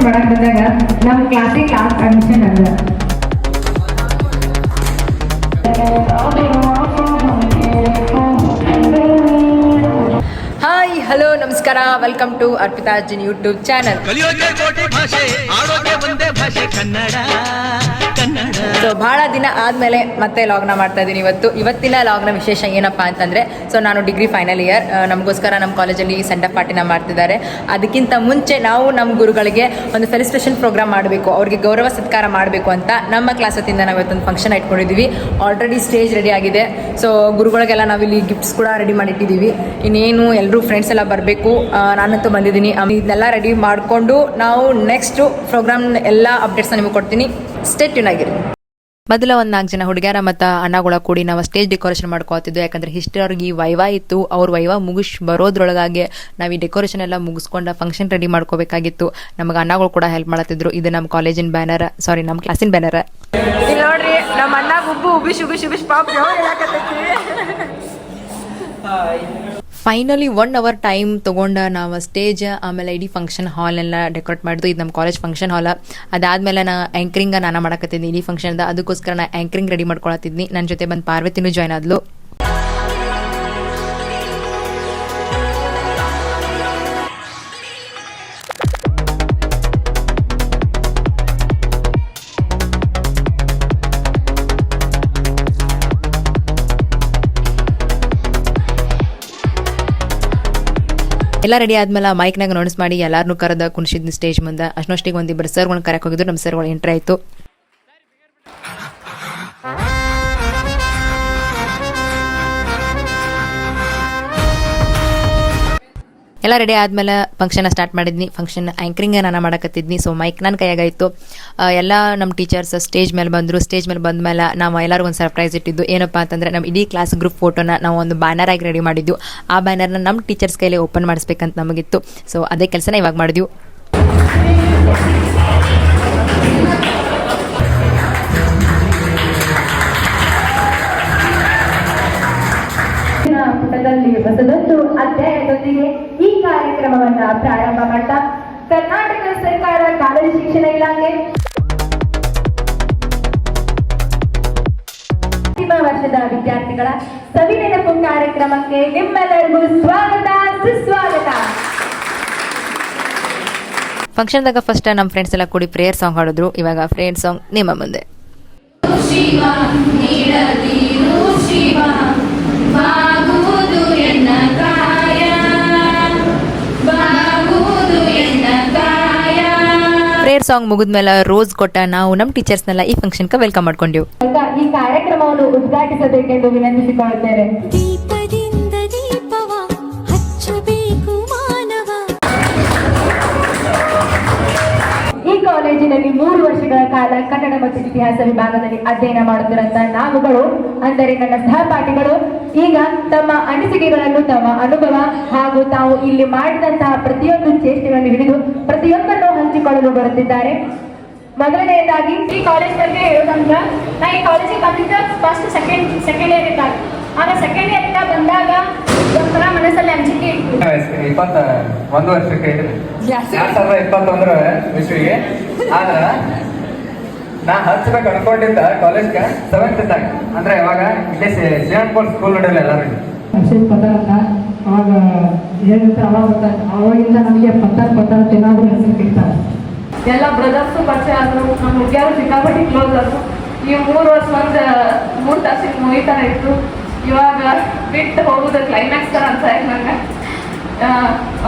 ಮಾಡಕ್ ಬಂದಾಗ ನಮ್ಮ ಕ್ಲಾಸಿಗೆ ಲಾಸ್ಟ್ ಅಡ್ಮಿಷನ್ ಅದ. ಹಾಯ್ ಹಲೋ ನಮಸ್ಕಾರ, ವೆಲ್ಕಮ್ ಟು ಅರ್ಪಿತಾ ಜಿನ್ ಯೂಟ್ಯೂಬ್ ಚಾನಲ್. ಸೊ ಭಾಳ ದಿನ ಆದಮೇಲೆ ಮತ್ತೆ ಲಾಗ್ನ ಮಾಡ್ತಾ ಇದ್ದೀನಿ. ಇವತ್ತಿನ ಲಾಗ್ನ ವಿಶೇಷ ಏನಪ್ಪ ಅಂತಂದರೆ, ಸೊ ನಾನು ಡಿಗ್ರಿ ಫೈನಲ್ ಇಯರ್, ನಮಗೋಸ್ಕರ ನಮ್ಮ ಕಾಲೇಜಲ್ಲಿ ಸೆಂಡ್ ಆಫ್ ಪಾರ್ಟಿನ ಮಾಡ್ತಿದ್ದಾರೆ. ಅದಕ್ಕಿಂತ ಮುಂಚೆ ನಾವು ನಮ್ಮ ಗುರುಗಳಿಗೆ ಒಂದು ಫೆಲಿಸ್ಟ್ರೇಷನ್ ಪ್ರೋಗ್ರಾಮ್ ಮಾಡಬೇಕು, ಅವ್ರಿಗೆ ಗೌರವ ಸತ್ಕಾರ ಮಾಡಬೇಕು ಅಂತ ನಮ್ಮ ಕ್ಲಾಸ್ ವತಿಯಿಂದ ನಾವು ಇವತ್ತೊಂದು ಫಂಕ್ಷನ್ ಇಟ್ಕೊಂಡಿದ್ದೀವಿ. ಆಲ್ರೆಡಿ ಸ್ಟೇಜ್ ರೆಡಿ ಆಗಿದೆ. ಸೊ ಗುರುಗಳಿಗೆಲ್ಲ ನಾವಿಲ್ಲಿ ಗಿಫ್ಟ್ಸ್ ಕೂಡ ರೆಡಿ ಮಾಡಿಟ್ಟಿದ್ದೀವಿ. ಇನ್ನೇನು ಎಲ್ಲರೂ ಫ್ರೆಂಡ್ಸ್ ಎಲ್ಲ ಬರಬೇಕು, ನಾನಂತೂ ಬಂದಿದ್ದೀನಿ. ಇದನ್ನೆಲ್ಲ ರೆಡಿ ಮಾಡಿಕೊಂಡು ನಾವು ನೆಕ್ಸ್ಟು ಪ್ರೋಗ್ರಾಮ್ ಎಲ್ಲ ಅಪ್ಡೇಟ್ಸ್ನ ನಿಮಗೆ ಕೊಡ್ತೀನಿ. ಸ್ಟೇ ಟ್ಯೂನ್ ಆಗಿರಿ. ಮೊದಲ ಒಂದು 4 ಜನ ಹುಡುಗಿಯರ ಮತ್ತು ಅಣ್ಣಗಳ ಕೂಡಿ ನಾವು ಸ್ಟೇಜ್ ಡೆಕೋರೇಷನ್ ಮಾಡ್ಕೋತಿದ್ವಿ. ಯಾಕಂದರೆ ಹಿಸ್ಟ್ರಿ ಅವ್ರಿಗೆ ವೈವಾ ಇತ್ತು. ಅವ್ರ ವೈವಾ ಬರೋದ್ರೊಳಗಾಗಿ ನಾವು ಈ ಡೆಕೋರೇಷನ್ ಎಲ್ಲ ಮುಗಿಸ್ಕೊಂಡು ಫಂಕ್ಷನ್ ರೆಡಿ ಮಾಡ್ಕೋಬೇಕಾಗಿತ್ತು. ನಮಗೆ ಅಣ್ಣಗಳು ಕೂಡ ಹೆಲ್ಪ್ ಮಾಡತ್ತಿದ್ರು. ಇದು ನಮ್ಮ ಕಾಲೇಜಿನ ಬ್ಯಾನರ್, ಸಾರಿ ನಮ್ಮ ಕ್ಲಾಸಿನ ಬ್ಯಾನರ್. ಇಲ್ಲಿ ನೋಡ್ರಿ ನಮ್ಮ ಅಣ್ಣ ಉಬ್ಬಿಶ್ ಪಾಪ ಫೈನಲಿ 1 hour ಟೈಮ್ ತೊಗೊಂಡು ನಾವು ಸ್ಟೇಜ್ ಆಮೇಲೆ ಇಡೀ ಫಂಕ್ಷನ್ ಹಾಲ್ ಎಲ್ಲ ಡೆಕೋರೇಟ್ ಮಾಡಿದ್ದು. ಇದು ನಮ್ಮ ಕಾಲೇಜ್ ಫಂಕ್ಷನ್ ಹಾಲ್. ಅದಾದಮೇಲೆ ಆ್ಯಂಕರಿಂಗ್ ನಾನು ಮಾಡಕತ್ತಿದ್ದೆ ಇಡೀ ಫಂಕ್ಷನ್ದ. ಅದಕ್ಕೋಸ್ಕರ ನಾನು ಆ್ಯಂಕರಿಂಗ್ ರೆಡಿ ಮಾಡ್ಕೊಳತ್ತಿದ್ನಿ. ನನ್ನ ಜೊತೆ ಬಂದು ಪಾರ್ವತಿನೂ ಜಾಯ್ನ್ ಆದ್ಲು. ಎಲ್ಲ ರೆಡಿ ಆದ್ಮೇಲೆ ಮೈಕ್ನಾಗ ನೋಟಿಸ್ ಮಾಡಿ ಎಲ್ಲಾರನ್ನೂ ಕರೆದ ಕುಣಿಸಿದ್ನಿ ಸ್ಟೇಜ್ ಮುಂದೆ. ಅಷ್ಟೊಷ್ಟಿಗೆ ಒಂದಿಬ್ಬರು ಸರ್ಗಳನ್ನ ಕರೆಕ್ ಹೋಗಿದ್ರು. ನಮ್ಮ ಸರ್ಗಳು ಎಂಟ್ರಿ ಆಯಿತು. ಎಲ್ಲ ರೆಡಿ ಆದಮೇಲೆ ಫಂಕ್ಷನ್ ಸ್ಟಾರ್ಟ್ ಮಾಡಿದ್ನಿ. ಫಂಕ್ಷನ್ ಆ್ಯಂಕರಿಂಗ್ ನಾನು ಮಾಡಕತ್ತಿದ್ನಿ. ಸೊ ಮೈಕ್ ನನ್ನ ಕೈಯಾಗಾಯಿತು. ಎಲ್ಲ ನಮ್ಮ ಟೀಚರ್ಸ್ ಸ್ಟೇಜ್ ಮೇಲೆ ಬಂದರು. ಸ್ಟೇಜ್ ಮೇಲೆ ಬಂದ ಮೇಲೆ ನಾವು ಎಲ್ಲರಿಗೂ ಒಂದು ಸರ್ಪ್ರೈಸ್ ಇಟ್ಟಿದ್ದು. ಏನಪ್ಪ ಅಂತಂದರೆ, ನಮ್ಮ ಇಡೀ ಕ್ಲಾಸ್ ಗ್ರೂಪ್ ಫೋಟೋನ ನಾವು ಒಂದು ಬ್ಯಾನರ್ ಆಗಿ ರೆಡಿ ಮಾಡಿದ್ದು. ಆ ಬ್ಯಾನರ್ನ ನಮ್ಮ ಟೀಚರ್ಸ್ ಕೈಲಿ ಓಪನ್ ಮಾಡಿಸ್ಬೇಕಂತ ನಮಗಿತ್ತು. ಸೊ ಅದೇ ಕೆಲಸನ ಇವಾಗ ಮಾಡಿದ್ವಿ. ಪುಟದಲ್ಲಿ ಹೊಸದೊಂದು ಅಧ್ಯಾಯದೊಂದಿಗೆ ಈ ಕಾರ್ಯಕ್ರಮವನ್ನ ಪ್ರಾರಂಭ ಮಾಡ್ತಾ ಕರ್ನಾಟಕ ಸರ್ಕಾರ ಕಾಲೇಜು ಶಿಕ್ಷಣ ಇಲಾಖೆ ಅಂತಿಮ ವರ್ಷದ ವಿದ್ಯಾರ್ಥಿಗಳ ಸವಿನೆನಪು ಕಾರ್ಯಕ್ರಮಕ್ಕೆ ನಿಮ್ಮೆಲ್ಲರಿಗೂ ಸ್ವಾಗತ ಸುಸ್ವಾಗತ. ಫಂಕ್ಷನ್ದಾಗ ಫಸ್ಟ್ ನಮ್ಮ ಫ್ರೆಂಡ್ಸ್ ಎಲ್ಲ ಕೂಡಿ ಪ್ರೇಯರ್ ಸಾಂಗ್ ಹಾಡಿದ್ರು. ಇವಾಗ ಫ್ರೆಂಡ್ ಸಾಂಗ್ ನಿಮ್ಮ ಮುಂದೆ. ಪ್ರೇಯರ್ ಸಾಂಗ್ ಮುಗಿದ್ಮೇಲೆ ರೋಸ್ ಕೊಟ್ಟ ನಾವು ನಮ್ಮ ಟೀಚರ್ಸ್ನೆಲ್ಲ ಈ ಫಂಕ್ಷನ್ಗೆ ವೆಲ್ಕಮ್ ಮಾಡ್ಕೊಂಡೆವು. ಈ ಕಾರ್ಯಕ್ರಮವನ್ನು ಉದ್ಘಾಟಿಸಬೇಕೆಂದು ವಿನಂತಿಸಿಕೊಳ್ಳುತ್ತೇವೆ. ಈ ಕಾಲೇಜಿನಲ್ಲಿ 3 ವರ್ಷಗಳ ಕಾಲ ಕನ್ನಡ ಮತ್ತು ಇತಿಹಾಸ ವಿಭಾಗದಲ್ಲಿ ಅಧ್ಯಯನ ಮಾಡುತ್ತಿರಂತ ನಾವುಗಳು, ಅಂದರೆ ನನ್ನ ಸಹಪಾಠಿಗಳು, ಈಗ ತಮ್ಮ ಅನಿಸಿಕೆಗಳನ್ನು, ತಮ್ಮ ಅನುಭವ ಹಾಗೂ ತಾವು ಇಲ್ಲಿ ಮಾಡಿದಂತಹ ಪ್ರತಿಯೊಂದು ಚೇಷ್ಟೆಗಳನ್ನು ಹಿಡಿದು ಪ್ರತಿಯೊಂದನ್ನು ಹಂಚಿಕೊಳ್ಳಲು ಬರುತ್ತಿದ್ದಾರೆ. ಮೊದಲನೆಯದಾಗಿ ಈ ಕಾಲೇಜ್ ಬಗ್ಗೆ ಹೇಳೋದಂದ್ರ, ನಾ ಈ ಕಾಲೇಜಿಗೆ ಬಂದಿದ್ದ ಫಸ್ಟ್ ಸೆಕೆಂಡ್ ಇಯರ್ ಇದ್ದಾಗ, ಆಗ ಸೆಕೆಂಡ್ ಇಯರ್ ಇಂದ ಬಂದಾಗ ಒಂಥರ ಮನಸ್ಸಲ್ಲಿ ಅಂಜಿಕೆ ಇತ್ತು. 21 ವರ್ಷಕ್ಕೆ 2021 ವಿಶ್ವಿಗೆ ಆದ್ರ ನಾ ಹಚ್ಬೇಕು ಅನ್ಕೊಂಡಿದ್ದ ಕಾಲೇಜ್ಗೆ 7th ಇದ್ದಾಗ. ಅಂದ್ರೆ ಯಾವಾಗ ಇಲ್ಲೇ ಶ್ರೀರಾಮ್ಪುರ್ ಸ್ಕೂಲ್ ನಡೆಯಲ್ಲ ಎಲ್ಲರಿಗೂ ಪದಾರ್ಥ ಅವಾಗ ಏನಿರ್ತಾರೆ ಅವಾಗಿಂದ ನಮಗೆ ಪದಾರ್ಥ ಏನಾದರೂ ಹೆಸರು ಕೇಳ್ತಾರೆ. ಎಲ್ಲ ಬ್ರದರ್ಸು ಪರಿಚಯ ಆದ್ರು, ನಮ್ಮ ಹುಡುಗಿಯರು ಸಿಕ್ಕಾಪಟ್ಟಿ ಕ್ಲೋಸ್ ಆದ್ರು. ಈ 3 ವರ್ಷ ಒಂದು 3 ತಾಸಿಗೆ ಮೂವಿ ಥರ ಇತ್ತು. ಇವಾಗ ಬಿಟ್ಟು ಹೋಗೋದು ಕ್ಲೈಮ್ಯಾಕ್ಸ್ ಥರ ಅಂತ ನಂಗೆ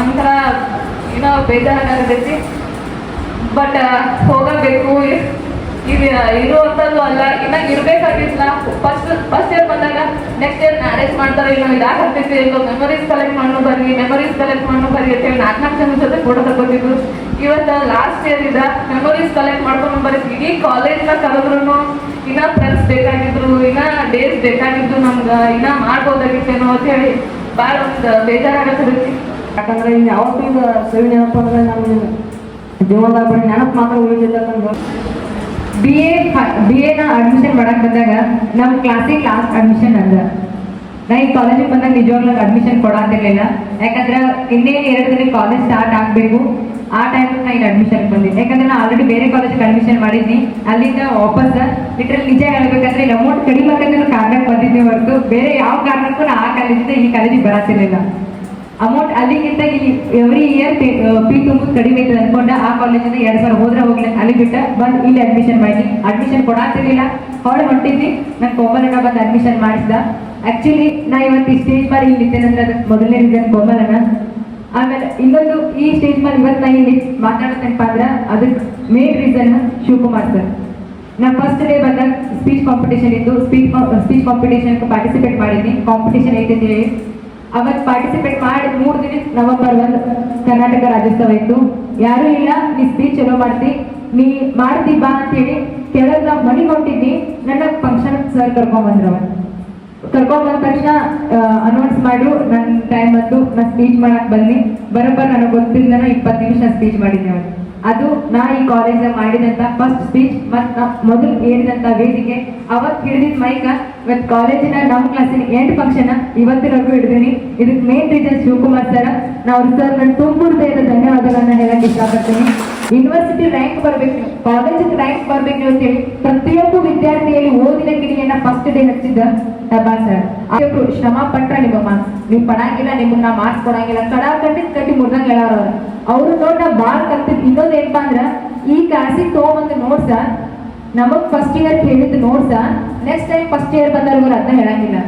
ಒಂಥರ ಏನೋ ಬೇಜಾರಾಗತೈತಿ. ಬಟ್ ಹೋಗಬೇಕು. ಈಗ ಇರುವಂಥದ್ದು ಅಲ್ಲ, ಇನ್ನ ಇರಬೇಕಾಗಿಲ್ಲ. ಫಸ್ಟ್ ಇಯರ್ ಬಂದಾಗ ನೆಕ್ಸ್ಟ್ ಇಯರ್ ಮ್ಯಾರೇಜ್ ಮಾಡ್ತಾರೆ, ಇಲ್ಲ ಇದಾಗಿ ಆಗ್ತೈತಿ, ಇಲ್ಲ ಮೆಮೊರೀಸ್ ಕಲೆಕ್ಟ್ ಮಾಡೋ ಬರ್ರಿ ಅಂತೇಳಿ 4 ಜನ ಜೊತೆ ಫೋಟೋ ತಗೋತಿದ್ರು. ಇವತ್ತು ಲಾಸ್ಟ್ ಇಯರ್ ಇದ್ದ ಮೆಮೊರೀಸ್ ಕಲೆಕ್ಟ್ ಮಾಡ್ಕೊಂಡು ಬರೀ ಇಡೀ ಕಾಲೇಜ್ನ ಕರೆದ್ರು. ಇನ್ನ ಫ್ರೆಂಡ್ಸ್ ಬೇಕಾಗಿದ್ರು, ಇನ್ನ ಡೇಸ್ ಬೇಕಾಗಿದ್ದು, ನಮ್ಗೆ ಇನ್ನ ಮಾಡ್ಬೋದಾಗಿತ್ತೇನೋ ಅಂತ ಹೇಳಿ ಭಾಳ ಒಂದು ಬೇಜಾರಾಗತ್ತೈತಿ. ಯಾಕಂದ್ರೆ ಈಗ ಯಾವತ್ತೂ ಈಗ ಸವಿ ನೆನಪು ಅಂದ್ರೆ ನಮ್ಮ ಜೀವನದಾಗ ಬರೀ ನೆನಪು ಮಾತ್ರ ಉಳಿದಿಲ್ಲ. ಬಿ ಎನ ಅಡ್ಮಿಷನ್ ಮಾಡಕ್ ಬಂದಾಗ ನಮ್ಮ ಕ್ಲಾಸಿಗೆ ಲಾಸ್ಟ್ ಅಡ್ಮಿಷನ್ ಅದ. ನಾ ಈ ಕಾಲೇಜಿಗೆ ಬಂದಾಗ ನಿಜವಾಗ್ಲೂ ಅಡ್ಮಿಷನ್ ಕೊಡಾತಿರ್ಲಿಲ್ಲ. ಯಾಕಂದ್ರೆ ಇನ್ನೇನು 2 ದಿನ ಕಾಲೇಜ್ ಸ್ಟಾರ್ಟ್ ಆಗಬೇಕು. ಆ ಟೈಮ್ ನಾನು ಇಲ್ಲಿ ಅಡ್ಮಿಷನ್ ಬಂದಿದ್ದೆ. ಯಾಕಂದ್ರೆ ನಾನು ಆಲ್ರೆಡಿ ಬೇರೆ ಕಾಲೇಜಿಗೆ ಅಡ್ಮಿಷನ್ ಮಾಡಿದ್ನಿ. ಅಲ್ಲಿಂದ ವಾಪಸ್ ಲಿಟ್ರಲ್ ನಿಜ ಹೇಳ್ಬೇಕಂದ್ರೆ ಇಲ್ಲಿ ಅಮೌಂಟ್ ಕಡಿಮೆ ಆಗಂದ್ರೆ ಕಾರಣಕ್ಕೆ ಬಂದಿದ್ದೆ ಹೊರತು ಬೇರೆ ಯಾವ ಕಾರಣಕ್ಕೂ ನಾ ಆ ಕಾಲೇಜಿಂದ ಈ ಕಾಲೇಜಿಗೆ ಬರತ್ತಿರ್ಲಿಲ್ಲ. ಅಮೌಂಟ್ ಅಲ್ಲಿಗಿಂತ ಇಲ್ಲಿ ಎವ್ರಿ ಇಯರ್ ಫೀ ತುಂಬುದು ಕಡಿಮೆ ಐತೆ ಅನ್ಕೊಂಡ ಆ ಕಾಲೇಜಿಂದ 2,000 ಹೋದ್ರೆ ಹೋಗ್ಲಿ ಅಲ್ಲಿ ಬಿಟ್ಟ ಬಂದು ಇಲ್ಲಿ ಅಡ್ಮಿಷನ್ ಮಾಡಿ ಅಡ್ಮಿಷನ್ ಕೊಡಾತಿರ್ಲಿಲ್ಲ. ಹೊಳೆ ಹೊಂಟಿದ್ನಿ ನನ್ ಕೋಮಲಣ್ಣ ಬಂದು ಅಡ್ಮಿಷನ್ ಮಾಡಿಸಿದ. ಆಕ್ಚುಲಿ ನಾ ಇವತ್ತು ಈ ಸ್ಟೇಜ್ ಮೇಲೆ ಇಲ್ಲಿ ಇದ್ದೇನಂದ್ರೆ ಅದಕ್ಕೆ ಮೊದಲನೇ ರೀಸನ್ ಕೋಮಲಣ್ಣ. ಆಮೇಲೆ ಇನ್ನೊಂದು ಈ ಸ್ಟೇಜ್ ಮೇಲೆ ಇವತ್ತು ನಾ ಇಲ್ಲಿ ಮಾತಾಡತ್ತೇನಪ್ಪ ಅಂದ್ರೆ ಅದಕ್ಕೆ ಮೇನ್ ರೀಸನ್ ಶಿವಕುಮಾರ್ ಸರ್. ನಾ ಫಸ್ಟ್ ಡೇ ಬಂದಾಗ ಸ್ಪೀಚ್ ಕಾಂಪಿಟೇಷನ್ ಇತ್ತು. ಸ್ಪೀಚ್ ಕಾಂಪಿಟೇಷನ್ ಪಾರ್ಟಿಸಿಪೇಟ್ ಮಾಡಿದ್ನಿ. ಕಾಂಪಿಟೇಷನ್ ಐತೆ ಅವತ್ತು ಪಾರ್ಟಿಸಿಪೇಟ್ ಮಾಡಿ 3 ದಿನ ನವೆಂಬರ್ 1 ಕರ್ನಾಟಕ ರಾಜ್ಯೋತ್ಸವ ಇತ್ತು. ಯಾರೂ ಇಲ್ಲ, ನೀ ಸ್ಪೀಚ್ ಚಲೋ ಮಾಡ್ತಿ, ನೀ ಮಾಡ್ತಿ ಬಾ ಅಂತೇಳಿ ಕೆಳಗೆ ನಾವು ಮನೆಗೆ ಹೊಂಟಿದ್ನಿ. ನನ್ನ ಫಂಕ್ಷನ್ ಸರ್ ಕರ್ಕೊಂಡ್ಬಂದ್ರು. ಕರ್ಕೊಂಡ್ಬಂದ ತಕ್ಷಣ ಅನೌನ್ಸ್ ಮಾಡ್ರು ನನ್ನ ಟೈಮ್ ಬಂದು ನಾ ಸ್ಪೀಚ್ ಮಾಡಕ್ ಬಂದು ಬರೋಬ್ಬರ ನನಗೆ ಗೊತ್ತಿಲ್ಲ 20 ನಿಮಿಷ ಸ್ಪೀಚ್ ಮಾಡಿದ್ದೆ. ಅದು ನಾ ಈ ಕಾಲೇಜಾಗ ಮಾಡಿದಂತ ಫಸ್ಟ್ ಸ್ಪೀಚ್ ಮತ್ತು ನಾ ಮೊದಲು ಏರಿದಂತ ವೇದಿಕೆ. ಅವತ್ತು ಹಿಡಿದಿದ್ದ ಮೈಕ ಇವತ್ತು ಕಾಲೇಜಿನ ನಮ್ಮ ಕ್ಲಾಸಿನ ಎಂಡ್ ಫಂಕ್ಷನ್ ಇವತ್ತಿನವರೆಗೂ ಹಿಡಿದೀನಿ. ಇದಕ್ಕೆ ಮೇನ್ ರೀಸನ್ ಶಿವಕುಮಾರ್ ಸರ್. ನಾವು ಸರ್ ನನ್ನ ತುಂಬ ಹೃದಯದ ಧನ್ಯವಾದಗಳನ್ನ ಹೇಳಕ್ ಇಷ್ಟಪಡ್ತೀನಿ. ಯೂನಿವರ್ಸಿಟಿ ರ್ಯಾಂಕ್ ಬರ್ಬೇಕು, ಕಾಲೇಜಿಗೆ ರ್ಯಾಂಕ್ ಬರ್ಬೇಕು ಅಂತೇಳಿ ಪ್ರತಿಯೊಬ್ಬ ವಿದ್ಯಾರ್ಥಿಯಲ್ಲಿ ಓದಿನ ಗಿರಿಯನ್ನ ಫಸ್ಟ್ ಡೇ ಹಚ್ಚಿದ್ದ ಟಬಾ ಸರ್. ಅವ್ರು ಶ್ರಮ ಪಟ್ರ ನಿಮ್ಮ ಮಾರ್ಕ್ಸ್ ನೀವು ಪಡಂಗಿಲ್ಲ, ನಿಮ್ಮನ್ನ ಮಾರ್ಕ್ಸ್ ಕೊಡಂಗಿಲ್ಲ, ಕಟ್ಟಿ ಮುರ್ದಂಗ ಹೇಳೋರು ಅವ್ರು ನೋಡಿ ನಾ ಬಾಳ್ ಕಲ್ತಿದ್. ಇನ್ನೊಂದು ಏನಪ್ಪಾ ಅಂದ್ರ ಈ ಕ್ಲಾಸಿಗೆ ತಗೊಂಬಂದು ನೋಡ್ಸ ನಮಗ್ ಫಸ್ಟ್ ಇಯರ್ ಹೇಳಿದ್ದು ನೋಡ್ಸ ನೆಕ್ಸ್ಟ್ ಟೈಮ್ ಫಸ್ಟ್ ಇಯರ್ ಬಂದವ್ರು ಅದನ್ನ ಹೇಳಂಗಿಲ್ಲ.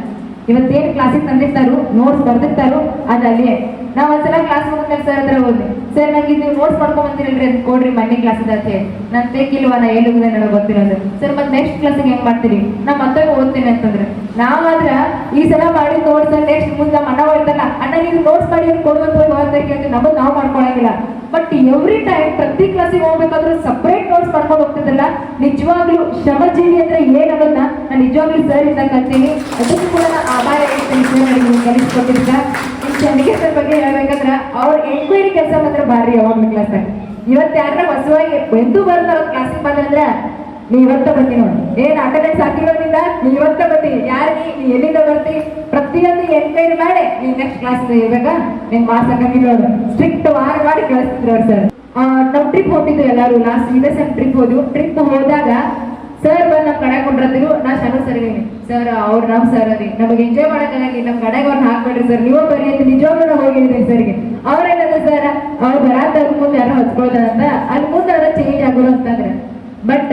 ಇವತ್ತೇನು ಕ್ಲಾಸಿಗೆ ತಂದಿರ್ತಾರೋ ನೋಟ್ಸ್ ಬರ್ದಿರ್ತಾರೋ ಅದು ಅಲ್ಲಿಯೇ. ನಾವ್ ಒಂದ್ಸಲ ಕ್ಲಾಸ್ ಮುಗಿದ ಸರ್ ಹತ್ರ ಹೋದ್ವಿ, ಸರ್ ನಂಗೆ ನೀವು ನೋಟ್ಸ್ ಮಾಡ್ಕೊಂಡ್ ಬಂದಿರಲ್ರಿ ಅದು ಕೊಡ್ರಿ ಮೊನ್ನೆ ಕ್ಲಾಸ್ ಅಂತ ಹೇಳಿ. ನಾನು ತೇಕಿಲ್ವಾ ನಾ ಎಲ್ಲಿದೆ ನನಗೆ ಗೊತ್ತಿರೋದು. ಸರ್ ಮತ್ತೆ ನೆಕ್ಸ್ಟ್ ಕ್ಲಾಸಿಗೆ ಹೆಂಗ್ ಮಾಡ್ತೀರಿ, ನಾ ಮತ್ತೆ ಓದ್ತೇನೆ ಅಂತಂದ್ರೆ ನಾವಾದ್ರ ಈ ಸಲ ಮಾಡಿ ನೋಟ್ಸ್ ನೆಕ್ಸ್ಟ್ ಮುಂದೆ ಅಣ್ಣ ಹೋಗ್ತಾನ ಅಣ್ಣ ನೀವು ನೋಟ್ಸ್ ಮಾಡಿ ಕೊಡುವಂತ ಹೋಗಿ ಹೋಗ್ತಾ ಕೇಳ್ತೀವಿ. ನಮ್ಮದು ನಾವು ಮಾಡ್ಕೊಳಂಗಿಲ್ಲ. ಬಟ್ ಎವ್ರಿ ಟೈಮ್ ಪ್ರತಿ ಕ್ಲಾಸಿಗೆ ಹೋಗ್ಬೇಕಾದ್ರೂ ಸಪ್ರೇಟ್ ನೋಟ್ಸ್ ಮಾಡ್ಕೊಂಡು ಹೋಗ್ತಿದ್ದಲ್ಲ. ನಿಜವಾಗ್ಲೂ ಶ್ರಮಜೀವಿ ಅಂದ್ರೆ ಏನನ್ನೋದನ್ನ ನಾನು ನಿಜವಾಗ್ಲೂ ಸರ್ ಇಂದ ಕಲ್ತೀನಿ. ಅದಕ್ಕೂ ಕೂಡ ನಾನು ಆಭಾರ ಹೇಳ್ತೀನಿ ಕಲಿಸ್ಕೊಟ್ಟಿದ್ದ. ಇನ್ನು ಚಂದಿಗೆ ಸರ್ ಬಗ್ಗೆ ಹೇಳ್ಬೇಕಂದ್ರ ಅವ್ರ ಎಂಕ್ವೈರಿ ಕೆಲಸ ಮಾತ್ರ ಭಾರಿ ಯಾವಾಗ್ಲೂ ಕ್ಲಾಸ್. ಇವತ್ತು ಯಾರ ಹೊಸವಾಗಿ ಎಂದೂ ಬರ್ತಾರ ಕ್ಲಾಸಿಗೆ ಬಂದ್ರೆ ನೀ ಇವತ್ತ ಬರ್ತೀನಿ ನೋಡಿ, ಏನ್ ಅಟೆಂಡೆನ್ಸ್ ಹಾಕಿರೋದ್ರಿಂದ ನೀ ಇವತ್ತ ಬರ್ತೀನಿ, ಯಾರಿಗೆ ನೀ ಎಲ್ಲಿಂದ ಬರ್ತಿ ಪ್ರತಿಯೊಂದು ಎನ್ಕ್ವೈರಿ ಮಾಡಿ ನೀ ನೆಕ್ಸ್ಟ್ ಕ್ಲಾಸ್ ಇರ್ಬೇಕ ನಿನ್ ಮಾರ್ಕ್ಸ್ ಹಾಕಂಗಿಲ್ಲ ಅವರು ಸ್ಟ್ರಿಕ್ಟ್ ವಾರ ಮಾಡಿ ಕಳಿಸ್ತಿದ್ರು ಅವ್ರು ಸರ್. ನಾವು ಟ್ರಿಪ್ ಹೋಗಿದ್ದು ಎಲ್ಲರೂ ಲಾಸ್ಟ್ ಯುಎಸ್ಎಂ ಟ್ರಿಪ್ ಹೋದ್ವು. ಟ್ರಿಪ್ ಹೋದಾಗ ಸರ್ ಬಂದು ನಮ್ಮ ಕಡೆ ಕೊಂಡಿದ್ರು. ನಾ ಶನು ಸರ್ ಸರ್ ಅವ್ರು ನಮ್ ಸರ್ ರೀ ನಮಗೆ ಎಂಜಾಯ್ ಮಾಡಕ್ಕಾಗಿ ನಮ್ಮ ಕಡೆಗೆ ಅವ್ರನ್ನ ಹಾಕ್ಬೇಡ್ರಿ ಸರ್, ನೀವು ಬರೀ ಅಂತ ನಿಜವಾಗ್ಲೂ ನಾವು ಹೋಗಿದ್ದೀವಿ ಸರ್ಗೆ. ಅವ್ರೇನಂದ್ರೆ ಸರ್ ಅವ್ರು ಬರಾತ ಮುಂದೆ ಯಾರೋ ಹಚ್ಕೊಳ್ತಾರಂತ ಅಲ್ಲಿ ಮುಂದೆ ಅವ್ರ ಚೇಂಜ್ ಆಗೋರು ಅಂತಂದ್ರೆ. ಬಟ್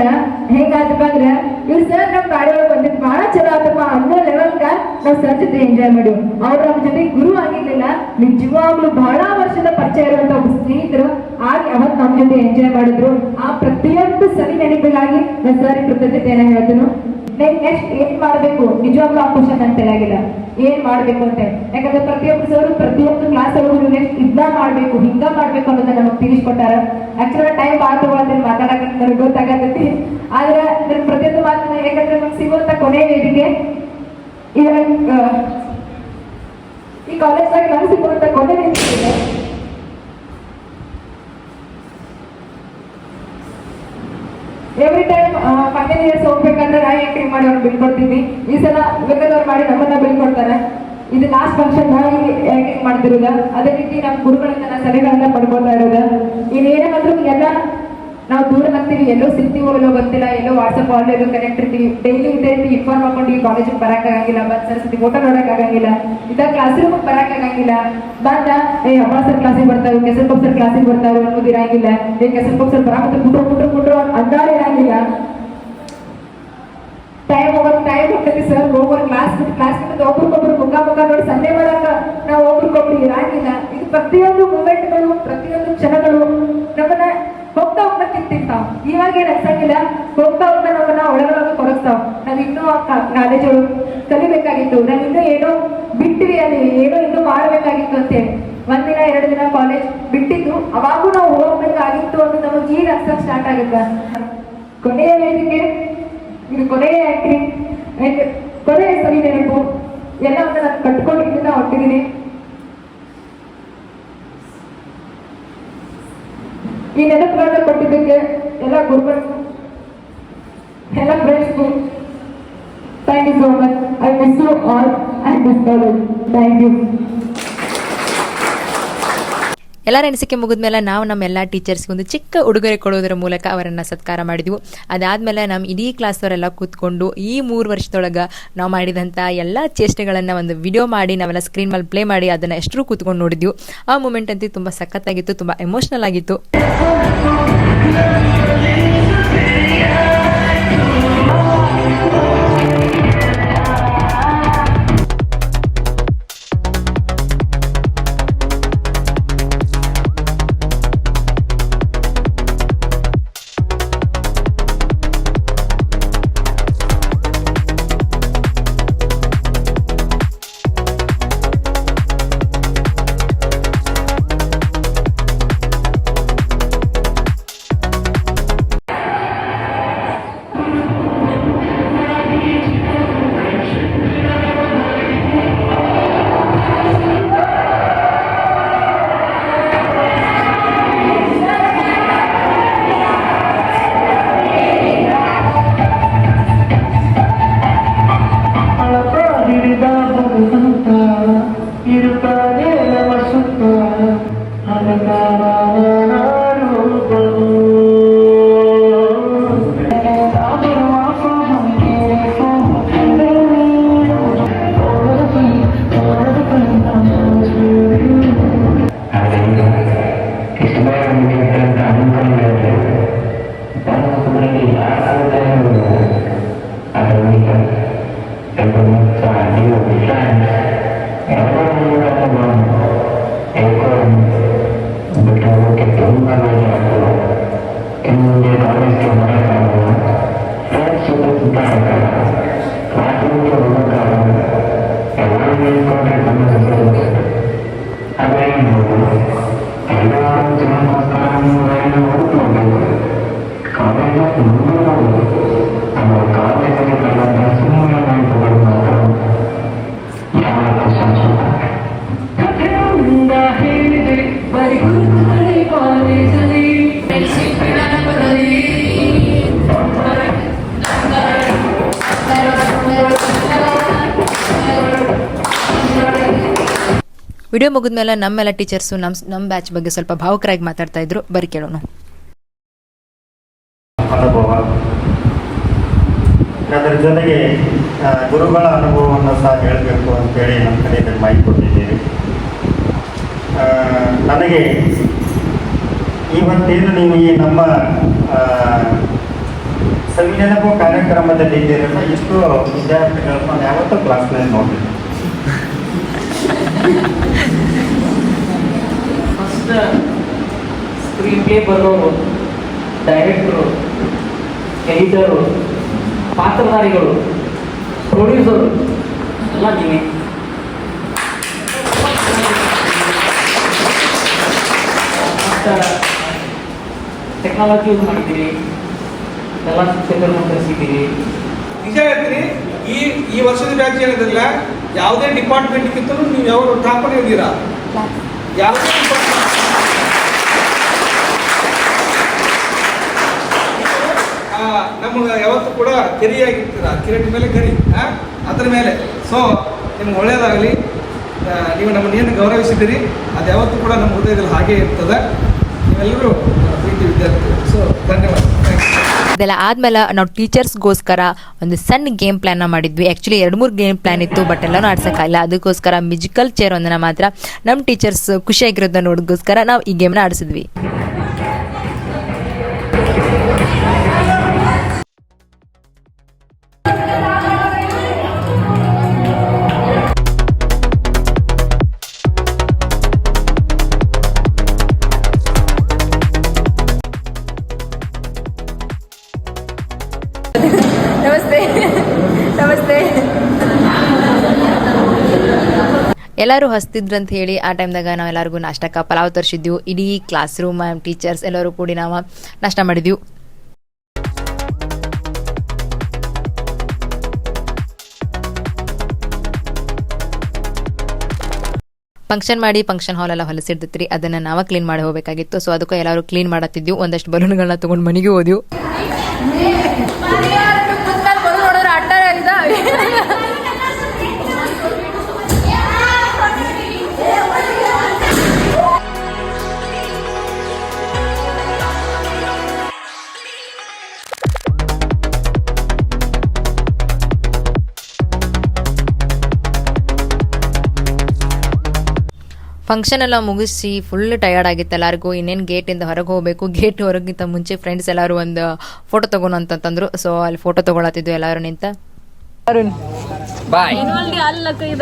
ಹೆಂಗಾತಪ್ಪ ಅಂದ್ರೆ ಇವ್ರು ಸರ್ ನಮ್ ಗಾಡಿ ಒಳಗೆ ಬಂದಿದ್ದು ಬಹಳ ಚಲೋ ಆತಪ್ಪ ಅನ್ನೋ ಲೆವೆಲ್ಗ ನಾವು ಸರ್ ಜೊತೆ ಎಂಜಾಯ್ ಮಾಡಿವ್. ಅವ್ರು ನಮ್ಮ ಜೊತೆ ಗುರು ಆಗಿರ್ಲಿಲ್ಲ, ನಿಜವಾಗ್ಲೂ ಬಹಳ ವರ್ಷದ ಪರಿಚಯ ಇರುವಂತ ಒಬ್ಬ ಸ್ನೇಹಿತರು ಆಗಿ ಅವತ್ತು ನಮ್ಮ ಜೊತೆ ಎಂಜಾಯ್ ಮಾಡಿದ್ರು. ಆ ಪ್ರತಿಯೊಂದು ಸರಿ ನೆನಪಿಗಾಗಿ ನಾನು ಸರ್ ಕೃತಜ್ಞತೆಯನ್ನ ಹೇಳ್ತೀನಿ. ನೆಕ್ಸ್ಟ್ ಏನ್ ಮಾಡ್ಬೇಕು ನಿಜವಾಗ್ಲೂ ಆ ಕ್ವಶನ್ ಅಂತ ಹೇಳಾಗಿಲ್ಲ, ಏನ್ ಮಾಡ್ಬೇಕು ಅಂತ. ಯಾಕಂದ್ರೆ ಪ್ರತಿಯೊಬ್ಬರು ಸರ್ ಪ್ರತಿಯೊಂದು ಕ್ಲಾಸ್ ಅವರು ನೆಕ್ಸ್ಟ್ ಇದನ್ನ ಮಾಡ್ಬೇಕು ಹಿಂಗ ಮಾಡ್ಬೇಕು ಅನ್ನೋದನ್ನ ನಮಗ್ ತಿಳಿಸ್ಕೊಟ್ಟಾರ. ಆಕ್ಚುಲಿ ಟೈಮ್ ಭಾಳ ತಗೊಳ್ತೀನಿ ಮಾತಾಡಕ್ಕೆ ನನಗೆ ಗೊತ್ತಾಗತ್ತೈತಿ. ಆದ್ರೆ ನನ್ ಪ್ರತಿಯೊಂದು ಮಾತನ್ನ ಯಾಕಂದ್ರೆ ನಮ್ಗೆ ಸಿಗುವಂತ ಕೊನೆಯ ವೇದಿಕೆ ಈ ಕಾಲೇಜ್ನಾಗ ನಮ್ಗೆ ಸಿಗುವಂತ ಕೊನೆ ವೇದಿಕೆ ಎವ್ರಿ ಟೈಮ್ ಫೈನಲ್ ಇಯರ್ಸ್ ಹೋಗ್ಬೇಕಂದ್ರೆ ನಾ ಎಂಟ್ರಿ ಮಾಡಿ ಅವ್ರು ಬೀಳ್ಕೊಡ್ತೀವಿ. ಈ ಸಲ ಬೇಕಾದವ್ರು ಮಾಡಿ ನಮ್ಮನ್ನ ಬೀಳ್ಕೊಡ್ತಾರೆ. ಇದು ಲಾಸ್ಟ್ ಫಂಕ್ಷನ್ ನಾವು ಆಕ್ಟಿಂಗ್ ಮಾಡ್ತಿರೋದ. ಅದೇ ರೀತಿ ನಮ್ಮ ಗುರುಗಳಿಂದ ನಾವು ಸಲಹೆಗಳನ್ನ ಪಡ್ಕೊಳ್ತಾ ಇರೋದ. ಇನ್ನೇನಾದ್ರೂ ಎಲ್ಲ ನಾವು ದೂರ ಆಗ್ತೀವಿ, ಎಲ್ಲೋ ಸಿಗ್ತೀವೋ ಎಲ್ಲೋ ಗೊತ್ತಿಲ್ಲ, ಎಲ್ಲೋ ವಾಟ್ಸಪ್ ಕಾಲ್ ಎಲ್ಲೋ ಕನೆಕ್ಟ್ ಇರ್ತೀವಿ. ಡೈಲಿ ಇದೇ ರೀತಿ ಇನ್ಫಾರ್ಮ್ ಮಾಡ್ಕೊಂಡು ಈ ಕಾಲೇಜಿಗೆ ಬರೋಕ್ಕಾಗಂಗಿಲ್ಲ, ಬಂದು ಸರಸ್ವತಿ ಫೋಟೋ ನೋಡೋಕ್ಕಾಗಂಗಿಲ್ಲ, ಇದ್ದಾಗ ಕ್ಲಾಸ್ ರೂಮಿಗೆ ಬರೋಕ್ಕಾಗಂಗಿಲ್ಲ. ಬಂದ ಅಬ್ಬಾ ಸರ್ ಕ್ಲಾಸಿಗೆ ಬರ್ತಾವೆ, ಕೆಸರ್ ಪಪ್ ಸರ್ ಕ್ಲಾಸಿಗೆ ಬರ್ತಾವೆ ಅನ್ನೋದು ಇರಂಗಿಲ್ಲ. ಕೆಸರ್ ಪಪ್ ಸರ್ ಬರಾಕ ಬಿಟ್ರು ಅಂದಾರು ಇರಂಗಿಲ್ಲ. ಟೈಮ್ ಹೋಗ್ತೈತಿ ಸರ್ ಹೋಗೋರು ಕ್ಲಾಸ್ ಬಿಟ್ಟು ಒಬ್ರಿಗೊಬ್ರು ಮುಖ ನೋಡಿ ಸಂಡೆ ಮಾಡಾಕ ನಾವು ಒಬ್ರಿಗೊಬ್ರು ಇರಂಗಿಲ್ಲ. ಇದು ಪ್ರತಿಯೊಂದು ಮೂಮೆಂಟ್ಗಳು ಪ್ರತಿಯೊಂದು ಕ್ಷಣಗಳು ನಮ್ಮನ್ನ ಹೋಗ್ತಾ ತಿಂತಾವ್. ಇವಾಗ ಏನ್ ಅನ್ಸಂಗಿಲ್ಲ, ಹೋಗ್ತಾ ನಮ್ಮನ್ನ ಒಳಗೊಳಗೆ ಕೊರಗ್ತಾವ್. ನಾವ್ ಇನ್ನೂ ನಾಲೆಜ್ ಕಲಿಬೇಕಾಗಿತ್ತು, ನಾವ್ ಇನ್ನೂ ಏನೋ ಬಿಟ್ಟಿವಿ, ಅಲ್ಲಿ ಏನೋ ಇನ್ನೂ ಮಾಡ್ಬೇಕಾಗಿತ್ತು ಅಂತೇಳಿ 1 ದಿನ 2 ದಿನ ಕಾಲೇಜ್ ಬಿಟ್ಟಿದ್ದು ಅವಾಗೂ ನಾವು ಹೋಗ್ಬೇಕಾಗಿತ್ತು ಅನ್ನೋದು ನಮಗೆ ಈಗ ಅನ್ಸಕ್ ಸ್ಟಾರ್ಟ್ ಆಗುತ್ತೆ. ಕೊನೆಯ ವೇದಿಕೆ ಇದು ಕೊನೆಯ ಆಕ್ಟಿಂಗ್, ಕೊನೆಯ ಸರಿ ನೆನಪು ಎಲ್ಲ ನಾನು ಕಟ್ಕೊಂಡಿದ್ದು ನಾ ಹೊಟ್ಟಿದ್ದೀನಿ. ಈ ನೆನಪುಗಳನ್ನ ಕೊಟ್ಟಿದ್ದಕ್ಕೆ ಎಲ್ಲ ಗುರುಗಳಿಗೂ ಎಲ್ಲ ಫ್ರೆಂಡ್ಸ್ಗೂ thank you so much. I miss you all and this college. Thank you. ಎಲ್ಲರ ಅನಿಸಿಕೆ ಮುಗಿದ್ಮೇಲೆ ನಾವು ನಮ್ಮೆಲ್ಲ ಟೀಚರ್ಸ್ಗೆ ಒಂದು ಚಿಕ್ಕ ಉಡುಗೊರೆ ಕೊಡೋದರ ಮೂಲಕ ಅವರನ್ನು ಸತ್ಕಾರ ಮಾಡಿದ್ವು. ಅದಾದಮೇಲೆ ನಮ್ಮ ಇಡೀ ಕ್ಲಾಸ್ವರೆಲ್ಲ ಕೂತ್ಕೊಂಡು ಈ 3 ವರ್ಷದೊಳಗೆ ನಾವು ಮಾಡಿದಂಥ ಎಲ್ಲ ಚೇಷ್ಟೆಗಳನ್ನು ಒಂದು ವಿಡಿಯೋ ಮಾಡಿ ನಾವೆಲ್ಲ ಸ್ಕ್ರೀನ್ ಮೇಲೆ ಪ್ಲೇ ಮಾಡಿ ಅದನ್ನು ಎಷ್ಟರೂ ಕೂತ್ಕೊಂಡು ನೋಡಿದ್ವಿ. ಆ ಮೂಮೆಂಟ್ ಅಂತೂ ತುಂಬ ಸಖತ್ತಾಗಿತ್ತು, ತುಂಬ ಎಮೋಷ್ನಲ್ ಆಗಿತ್ತು. ವಿಡಿಯೋ ಮುಗಿದ್ಮೇಲೆ ನಮ್ಮೆಲ್ಲ ಟೀಚರ್ಸು ನಮ್ಮ ಬ್ಯಾಚ್ ಬಗ್ಗೆ ಸ್ವಲ್ಪ ಭಾವುಕರಾಗಿ ಮಾತಾಡ್ತಾ ಇದ್ರು. ಬರೀ ಕೇಳೋಣ. ಅನುಭವ, ಅದರ ಜೊತೆಗೆ ಗುರುಗಳ ಅನುಭವವನ್ನು ಸಹ ಹೇಳಬೇಕು ಅಂತೇಳಿ ನಮ್ಮ ಕಡೆಯಿಂದ ಮಾಹಿತಿ ಕೊಟ್ಟಿದ್ದೀರಿ. ನನಗೆ ಇವತ್ತೇನು ನೀವು ಈ ನಮ್ಮ ಸವಿನೆನಪು ಕಾರ್ಯಕ್ರಮದಲ್ಲಿ ಇದ್ದೀರಲ್ಲ, ಇಷ್ಟು ವಿದ್ಯಾರ್ಥಿಗಳನ್ನು ನಾನು ಯಾವತ್ತೂ ಕ್ಲಾಸ್ನಲ್ಲಿ ನೋಡಿದ್ದೀನಿ. ಫಸ್ಟ್ ಸ್ಕ್ರೀನ್ ಪ್ಲೇ ಬರೋರು, ಡೈರೆಕ್ಟರು, ಎಡಿಟರು, ಪಾತ್ರಧಾರಿಗಳು, ಪ್ರೊಡ್ಯೂಸರು ಎಲ್ಲ ನೀವೇ. ಮತ್ತು ಟೆಕ್ನಾಲಜಿ ಯೂಸ್ ಮಾಡಿದ್ದೀರಿ, ಎಲ್ಲ ಶಿಕ್ಷಕರನ್ನು ಕಲಿಸಿದ್ದೀರಿ. ನಿಜ ಹೇಳ್ತೀನಿ, ಈ ವರ್ಷದ ಬ್ಯಾಚ್ ಏನಿದಿಲ್ಲ, ಯಾವುದೇ ಡಿಪಾರ್ಟ್ಮೆಂಟ್ಗಿಂತಲೂ ನೀವು ಯಾವ ಟಾಪರ್ ಇದ್ದೀರಾ. ಯಾವುದೇ ನಮ್ಗೆ ಯಾವತ್ತೂ ಕೂಡ ಕೆರಿಯಾಗಿರ್ತೀರ, ಕಿರೀಟ ಮೇಲೆ ಕರಿ, ಅದರ ಮೇಲೆ. ಸೊ ನಿಮ್ಗೆ ಒಳ್ಳೆಯದಾಗಲಿ. ನೀವು ನಮ್ಮನ್ನು ಏನು ಗೌರವಿಸಿದ್ದೀರಿ ಅದು ಯಾವತ್ತೂ ಕೂಡ ನಮ್ಮ ಹೃದಯದಲ್ಲಿ ಹಾಗೇ ಇರ್ತದೆ. ನೀವೆಲ್ಲರೂ ಪ್ರೀತಿ ವಿದ್ಯಾರ್ಥಿಗಳು. ಸೊ ಧನ್ಯವಾದ. ಇದೆಲ್ಲ ಆದಮೇಲೆ ನಾವು ಟೀಚರ್ಸ್ಗೋಸ್ಕರ ಒಂದು ಸಣ್ಣ ಗೇಮ್ ಪ್ಲ್ಯಾನ್ನ ಮಾಡಿದ್ವಿ. ಆ್ಯಕ್ಚುಲಿ 2-3 ಗೇಮ್ ಪ್ಲ್ಯಾನ್ ಇತ್ತು, ಬಟ್ ಎಲ್ಲನೂ ಆಡ್ಸೋಕ್ಕಾಗಿಲ್ಲ. ಅದಕ್ಕೋಸ್ಕರ ಮ್ಯೂಸಿಕಲ್ ಚೇರ್ ಒಂದನ್ನು ಮಾತ್ರ ನಮ್ಮ ಟೀಚರ್ಸ್ ಖುಷಿಯಾಗಿರೋದನ್ನ ನೋಡೋದಕ್ಕೋಸ್ಕರ ನಾವು ಈ ಗೇಮ್ನ ಆಡಿಸಿದ್ವಿ. ನಮಸ್ತೆ. ಎಲ್ಲರೂ ಹಸ್ತಿದ್ರಂತ ಹೇಳಿ ಆ ಟೈಮ್ದಾಗ ನಾವು ಎಲ್ಲರಿಗೂ ನಾಷ್ಟಕ್ಕೆ ಪಲಾವ್ ತರಿಸಿದ್ವಿ. ಇಡೀ ಕ್ಲಾಸ್ ರೂಮ್ ಟೀಚರ್ಸ್ ಎಲ್ಲರೂ ಕೂಡಿ ನಾವು ನಾಷ್ಟ ಮಾಡಿದ್ವಿ. ಫಂಕ್ಷನ್ ಮಾಡಿ ಫಂಕ್ಷನ್ ಹಾಲ್ ಎಲ್ಲ ಹೊಲಸಿರ್ತೈತ್ರಿ, ಅದನ್ನು ನಾವು ಕ್ಲೀನ್ ಮಾಡಿ ಹೋಗಬೇಕಾಗಿತ್ತು. ಸೊ ಅದಕ್ಕೂ ಎಲ್ಲರೂ ಕ್ಲೀನ್ ಮಾಡತ್ತಿದ್ವಿ. ಒಂದಷ್ಟು ಬಲೂನ್ಗಳನ್ನ ತೊಗೊಂಡು ಮನೆಗೆ ಹೋದ್ವಿ. ಫಂಕ್ಷನ್ ಎಲ್ಲ ಮುಗಿಸಿ ಫುಲ್ ಟಯರ್ಡ್ ಆಗಿತ್ತು ಎಲ್ಲರಿಗೂ. ಇನ್ನೇನು ಗೇಟಿಂದ ಹೊರಗೆ ಹೋಗಬೇಕು. ಗೇಟ್ ಹೊರಗಿಂತ ಮುಂಚೆ ಫ್ರೆಂಡ್ಸ್ ಎಲ್ಲರೂ ಒಂದು ಫೋಟೋ ತಗೋಣ ಅಂತಂದ್ರು. ಸೊ ಅಲ್ಲಿ ಫೋಟೋ ತಗೊಳತ್ತಿದ್ವಿ ಎಲ್ಲರೂ ನಿಂತ. ಬಾಯ್. ಅಲ್ಲಕ್ಕ ಇದ